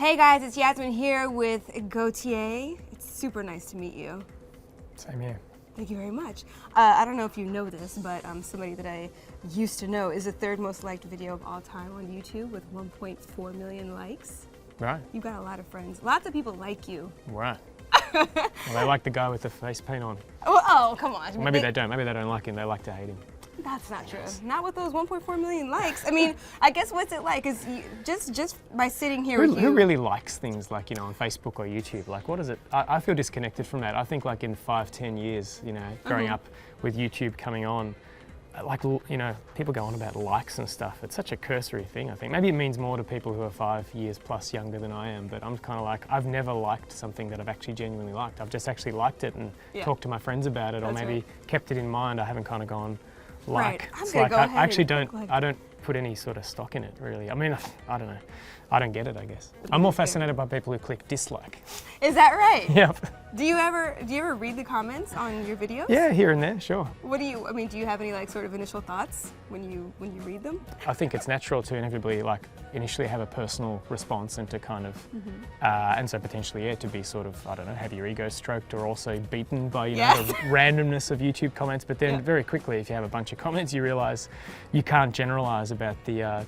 Hey guys, it's Yasmin here with Gotye. It's super nice to meet you. Same here. Thank you very much. I don't know if you know this, but somebody that I used to know is the third most liked video of all time on YouTube with 1.4 million likes. Right. You've got a lot of friends. Lots of people like you. Right. Well, they like the guy with the face paint on. Oh, come on. Maybe they don't. Maybe they don't like him. They like to hate him. That's not true. Not with those 1.4 million likes. I mean, I guess what's it like is just by sitting here with you. Who really likes things like, on Facebook or YouTube? Like, what is it? I feel disconnected from that. I think like in 5-10 years, growing up with YouTube coming on, like, people go on about likes and stuff. It's such a cursory thing, I think. Maybe it means more to people who are 5 years plus younger than I am, but I'm kind of like, I've never liked something that I've actually genuinely liked. I've just actually liked it and talked to my friends about it, or maybe kept it in mind. I haven't kind of gone, like, it's like I actually I don't put any sort of stock in it, really. I mean, I don't know. I don't get it, I guess. I'm more fascinated by people who click dislike. Is that right? Yep. Do you ever read the comments on your videos? Yeah, here and there, sure. What do you, do you have any like sort of initial thoughts when you read them? I think it's natural to inevitably like initially have a personal response and to kind of, and so potentially, to be sort of, I don't know, have your ego stroked or also beaten by, the randomness of YouTube comments. But then very quickly, if you have a bunch of comments, you realize you can't generalize about the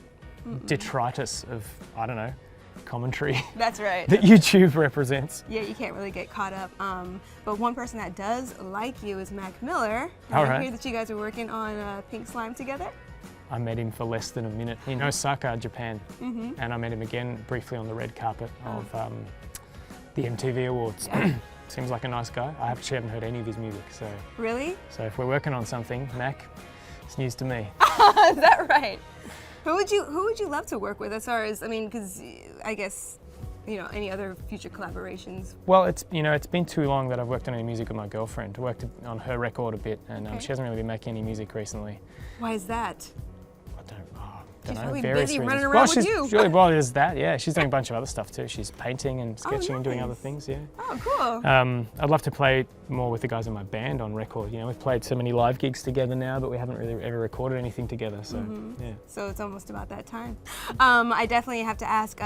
detritus of, I don't know, commentary. That's right. That YouTube represents. Yeah, you can't really get caught up. But one person that does like you is Mac Miller. I hear that you guys are working on Pink Slime together. I met him for less than a minute in Osaka, Japan. And I met him again briefly on the red carpet of the MTV Awards. Seems like a nice guy. I actually haven't heard any of his music, so. Really? So if we're working on something, Mac, it's news to me. Is that right? Who would you love to work with as far as, because I guess, any other future collaborations? Well, it's been too long that I've worked on any music with my girlfriend. I worked on her record a bit, and she hasn't really been making any music recently. Why is that? She's probably busy running around with you. Well, there's that, yeah. She's doing a bunch of other stuff too. She's painting and sketching and doing other things, yeah. Oh, cool. I'd love to play more with the guys in my band on record. We've played so many live gigs together now, but we haven't really ever recorded anything together, so, yeah. So it's almost about that time. I definitely have to ask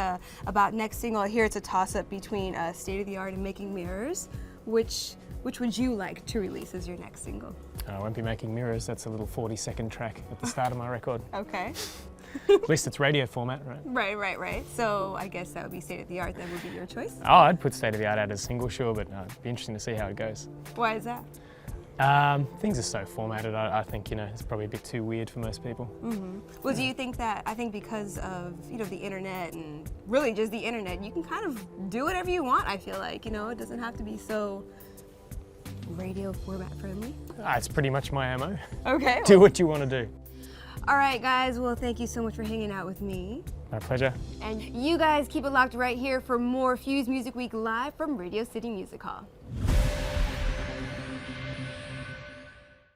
about next single. I hear it's a toss-up between State of the Art and Making Mirrors. Which would you like to release as your next single? I won't be making mirrors. That's a little 40-second track at the start of my record. Okay. At least it's radio format, right? Right. So I guess that would be State of the Art. That would be your choice? Oh, I'd put State of the Art out as a single, sure, but it'd be interesting to see how it goes. Why is that? Things are so formatted, I think, it's probably a bit too weird for most people. Well, do you think that, I think because of, the internet and really just the internet, you can kind of do whatever you want, I feel like, it doesn't have to be so radio format friendly? It's pretty much my MO. Okay. Do what you want to do. All right, guys. Well, thank you so much for hanging out with me. My pleasure. And you guys keep it locked right here for more Fuse Music Week live from Radio City Music Hall.